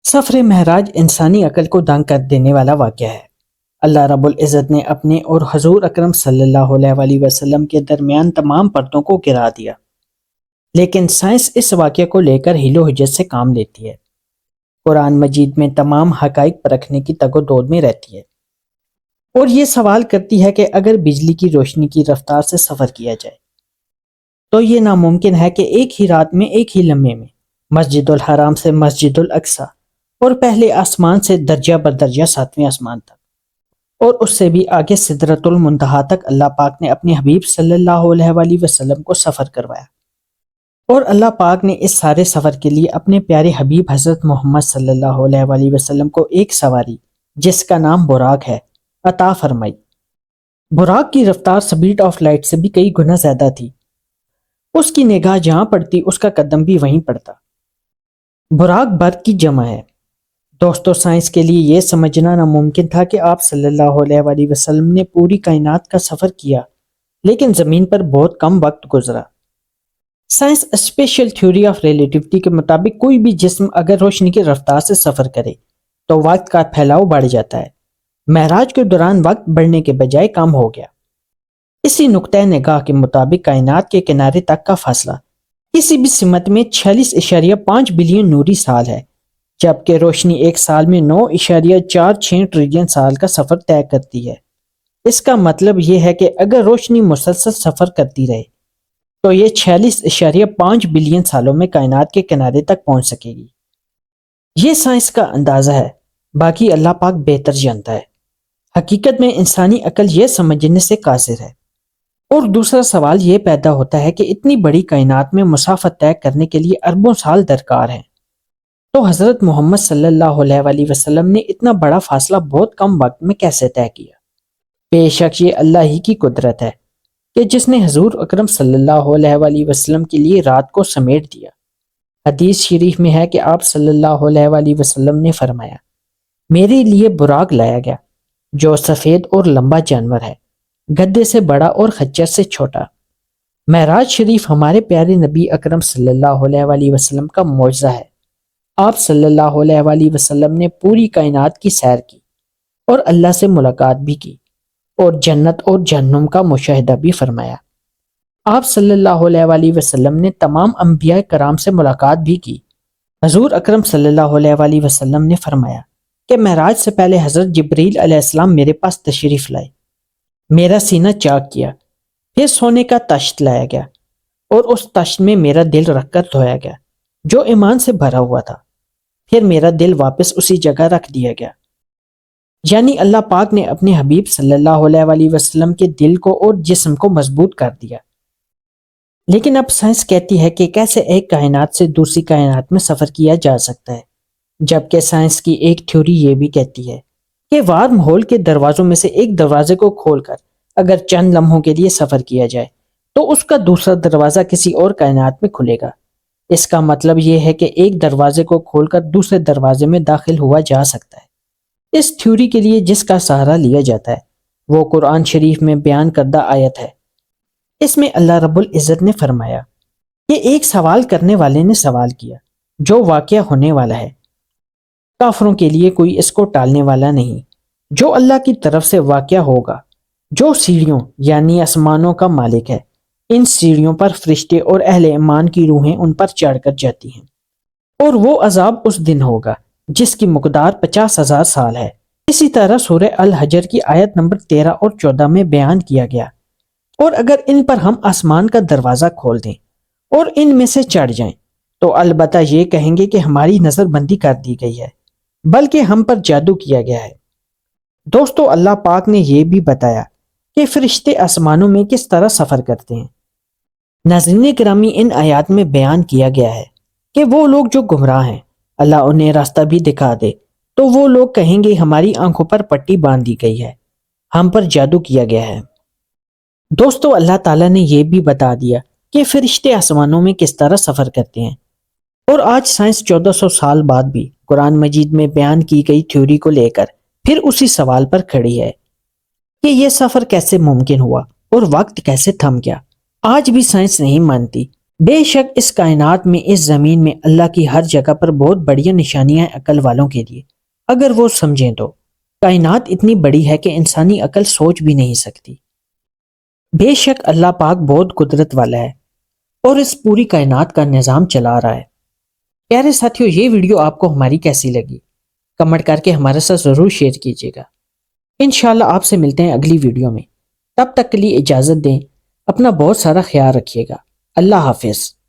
سفر معراج انسانی عقل کو دنگ کر دینے والا واقعہ ہے۔ اللہ رب العزت نے اپنے اور حضور اکرم صلی اللہ علیہ وآلہ وسلم کے درمیان تمام پردوں کو گرا دیا، لیکن سائنس اس واقعے کو لے کر حیل و حجت سے کام لیتی ہے۔ قرآن مجید میں تمام حقائق پرکھنے کی تگ و دو میں رہتی ہے اور یہ سوال کرتی ہے کہ اگر بجلی کی روشنی کی رفتار سے سفر کیا جائے تو یہ ناممکن ہے کہ ایک ہی رات میں، ایک ہی لمحے میں مسجد الحرام سے مسجد الاقصی اور پہلے آسمان سے درجہ بدرجہ ساتویں آسمان تک، اور اس سے بھی آگے سدرۃ المنتہا تک اللہ پاک نے اپنے حبیب صلی اللہ علیہ وآلہ وسلم کو سفر کروایا، اور اللہ پاک نے اس سارے سفر کے لیے اپنے پیارے حبیب حضرت محمد صلی اللہ علیہ وآلہ وسلم کو ایک سواری جس کا نام براق ہے عطا فرمائی۔ براق کی رفتار سپیڈ آف لائٹ سے بھی کئی گنا زیادہ تھی۔ اس کی نگاہ جہاں پڑتی اس کا قدم بھی وہیں پڑتا۔ براق برق کی جمع ہے۔ دوستو، سائنس کے لیے یہ سمجھنا ناممکن تھا کہ آپ صلی اللہ علیہ وآلہ وسلم نے پوری کائنات کا سفر کیا، لیکن زمین پر بہت کم وقت گزرا۔ Science special theory of relativity کے مطابق کوئی بھی جسم اگر روشنی کی رفتار سے سفر کرے تو وقت کا پھیلاؤ بڑھ جاتا ہے۔ معراج کے دوران وقت بڑھنے کے بجائے کم ہو گیا۔ اسی نقطۂ نگاہ کے مطابق کائنات کے کنارے تک کا فاصلہ کسی بھی سمت میں 46.5 بلین نوری سال ہے، جبکہ روشنی ایک سال میں 9.46 ٹریلین سال کا سفر طے کرتی ہے۔ اس کا مطلب یہ ہے کہ اگر روشنی مسلسل سفر کرتی رہے تو یہ 46.5 بلین سالوں میں کائنات کے کنارے تک پہنچ سکے گی۔ یہ سائنس کا اندازہ ہے، باقی اللہ پاک بہتر جانتا ہے۔ حقیقت میں انسانی عقل یہ سمجھنے سے قاصر ہے۔ اور دوسرا سوال یہ پیدا ہوتا ہے کہ اتنی بڑی کائنات میں مسافت طے کرنے کے لیے اربوں سال درکار ہیں، تو حضرت محمد صلی اللہ علیہ وآلہ وسلم نے اتنا بڑا فاصلہ بہت کم وقت میں کیسے طے کیا؟ بے شک یہ اللہ ہی کی قدرت ہے کہ جس نے حضور اکرم صلی اللہ علیہ وآلہ وسلم کے لیے رات کو سمیٹ دیا۔ حدیث شریف میں ہے کہ آپ صلی اللہ علیہ وآلہ وسلم نے فرمایا، میرے لیے براق لایا گیا جو سفید اور لمبا جانور ہے، گدے سے بڑا اور خچر سے چھوٹا۔ معراج شریف ہمارے پیارے نبی اکرم صلی اللہ علیہ وآلہ وسلم کا معجزہ ہے۔ آپ صلی اللہ علیہ وآلہ وسلم نے پوری کائنات کی سیر کی اور اللہ سے ملاقات بھی کی اور جنت اور جہنم کا مشاہدہ بھی فرمایا۔ آپ صلی اللہ علیہ وآلہ وسلم نے تمام انبیاء کرام سے ملاقات بھی کی۔ حضور اکرم صلی اللہ علیہ وآلہ وسلم نے فرمایا کہ معراج سے پہلے حضرت جبریل علیہ السلام میرے پاس تشریف لائے، میرا سینہ چاک کیا، پھر سونے کا تشت لایا گیا اور اس تشت میں میرا دل رکھ کر دھویا گیا جو ایمان سے بھرا ہوا تھا، پھر میرا دل واپس اسی جگہ رکھ دیا گیا۔ یعنی اللہ پاک نے اپنے حبیب صلی اللہ علیہ وآلہ وسلم کے دل کو اور جسم کو مضبوط کر دیا۔ لیکن اب سائنس کہتی ہے کہ کیسے ایک کائنات سے دوسری کائنات میں سفر کیا جا سکتا ہے، جبکہ سائنس کی ایک تھیوری یہ بھی کہتی ہے کہ وارم ہول کے دروازوں میں سے ایک دروازے کو کھول کر اگر چند لمحوں کے لیے سفر کیا جائے تو اس کا دوسرا دروازہ کسی اور کائنات میں کھلے گا۔ اس کا مطلب یہ ہے کہ ایک دروازے کو کھول کر دوسرے دروازے میں داخل ہوا جا سکتا ہے۔ اس تھیوری کے لیے جس کا سہارا لیا جاتا ہے وہ قرآن شریف میں بیان کردہ آیت ہے۔ اس میں اللہ رب العزت نے فرمایا کہ ایک سوال کرنے والے نے سوال کیا جو واقعہ ہونے والا ہے، کافروں کے لیے کوئی اس کو ٹالنے والا نہیں، جو اللہ کی طرف سے واقعہ ہوگا، جو سیڑھیوں یعنی آسمانوں کا مالک ہے۔ ان سیڑھیوں پر فرشتے اور اہل ایمان کی روحیں ان پر چڑھ کر جاتی ہیں، اور وہ عذاب اس دن ہوگا جس کی مقدار 50,000 سال ہے۔ اسی طرح سورہ الحجر کی آیت نمبر 13 اور 14 میں بیان کیا گیا، اور اگر ان پر ہم آسمان کا دروازہ کھول دیں اور ان میں سے چڑھ جائیں تو البتہ یہ کہیں گے کہ ہماری نظر بندی کر دی گئی ہے، بلکہ ہم پر جادو کیا گیا ہے۔ دوستو، اللہ پاک نے یہ بھی بتایا کہ فرشتے آسمانوں میں کس طرح سفر کرتے ہیں۔ ناظرین گرامی، ان آیات میں بیان کیا گیا ہے کہ وہ لوگ جو گمراہ ہیں اللہ انہیں راستہ بھی دکھا دے تو وہ لوگ کہیں گے ہماری آنکھوں پر پٹی باندھ دی گئی ہے، ہم پر جادو کیا گیا ہے۔ دوستو، اللہ تعالیٰ نے یہ بھی بتا دیا کہ فرشتے آسمانوں میں کس طرح سفر کرتے ہیں، اور آج سائنس 1400 سال بعد بھی قرآن مجید میں بیان کی گئی تھیوری کو لے کر پھر اسی سوال پر کھڑی ہے کہ یہ سفر کیسے ممکن ہوا اور وقت کیسے تھم گیا۔ آج بھی سائنس نہیں مانتی بے شک اس کائنات میں، اس زمین میں اللہ کی ہر جگہ پر بہت بڑی نشانیاں ہیں عقل والوں کے لیے، اگر وہ سمجھیں تو۔ کائنات اتنی بڑی ہے کہ انسانی عقل سوچ بھی نہیں سکتی۔ بے شک اللہ پاک بہت قدرت والا ہے اور اس پوری کائنات کا نظام چلا رہا ہے۔ پیارے ساتھیو، یہ ویڈیو آپ کو ہماری کیسی لگی؟ کمنٹ کر کے ہمارے ساتھ ضرور شیئر کیجیے گا۔ انشاءاللہ آپ سے ملتے ہیں اگلی ویڈیو میں، تب تک کے لیے اجازت دیں، اپنا بہت سارا خیال رکھیے گا۔ اللہ حافظ۔